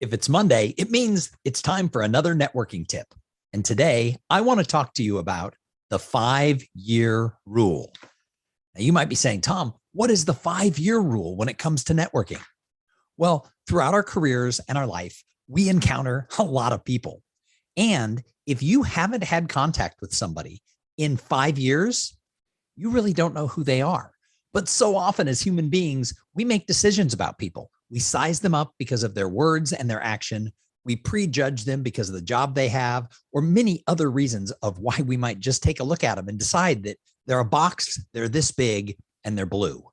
If it's Monday, it means it's time for another networking tip. And today I want to talk to you about the 5-year rule. Now you might be saying, Tom, what is the 5-year rule when it comes to networking? Well, throughout our careers and our life, we encounter a lot of people. And if you haven't had contact with somebody in 5 years, you really don't know who they are. But so often as human beings, we make decisions about people. We size them up because of their words and their action. We prejudge them because of the job they have, or many other reasons of why we might just take a look at them and decide that they're a box, they're this big, and they're blue.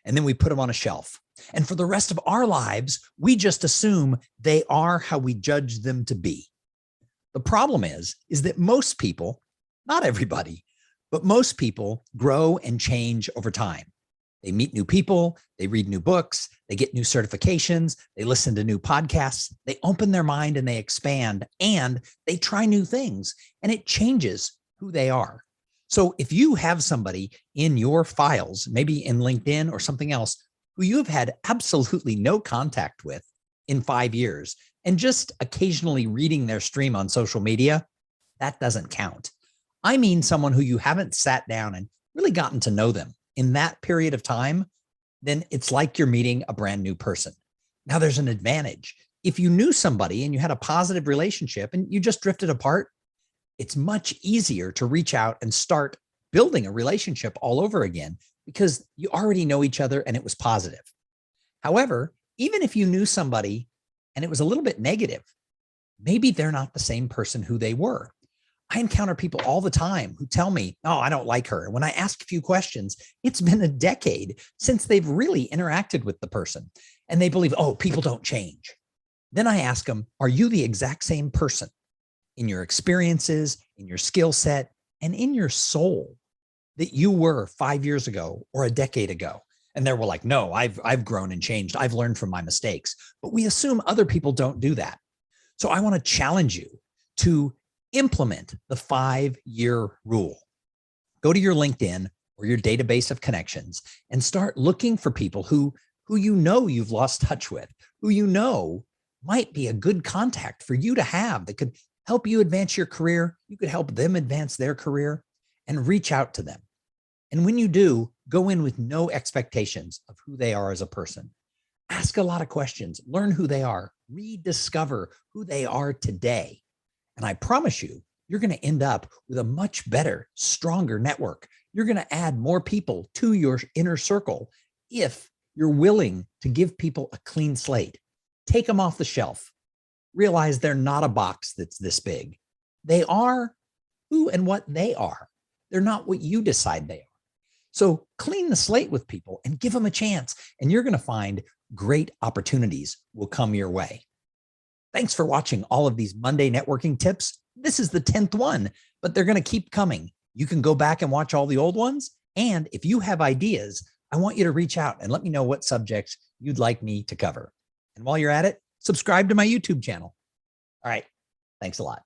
And then we put them on a shelf. And for the rest of our lives, we just assume they are how we judge them to be. The problem is that most people, not everybody, but most people grow and change over time. They meet new people, they read new books, they get new certifications, they listen to new podcasts, they open their mind and they expand, and they try new things, and it changes who they are. So if you have somebody in your files, maybe in LinkedIn or something else, who you have had absolutely no contact with in 5 years, and just occasionally reading their stream on social media, that doesn't count. I mean someone who you haven't sat down and really gotten to know them in that period of time, then it's like you're meeting a brand new person. Now there's an advantage. If you knew somebody and you had a positive relationship and you just drifted apart, it's much easier to reach out and start building a relationship all over again because you already know each other and it was positive. However, even if you knew somebody and it was a little bit negative, maybe they're not the same person who they were. I encounter people all the time who tell me, oh, I don't like her. And when I ask a few questions, it's been a decade since they've really interacted with the person. And they believe, oh, people don't change. Then I ask them, are you the exact same person in your experiences, in your skill set, and in your soul that you were 5 years ago or a decade ago? And they're like, no, I've grown and changed. I've learned from my mistakes. But we assume other people don't do that. So I want to challenge you to implement the 5-year rule. Go to your LinkedIn or your database of connections and start looking for people who you know you've lost touch with, who you know might be a good contact for you to have that could help you advance your career. You could help them advance their career, and reach out to them. And when you do, go in with no expectations of who they are as a person. Ask a lot of questions, learn who they are, rediscover who they are today. And I promise you, you're going to end up with a much better, stronger network. You're going to add more people to your inner circle if you're willing to give people a clean slate. Take them off the shelf. Realize they're not a box that's this big. They are who and what they are. They're not what you decide they are. So clean the slate with people and give them a chance, and you're going to find great opportunities will come your way. Thanks for watching all of these Monday networking tips. This is the 10th one, but they're going to keep coming. You can go back and watch all the old ones. And if you have ideas, I want you to reach out and let me know what subjects you'd like me to cover. And while you're at it, subscribe to my YouTube channel. All right. Thanks a lot.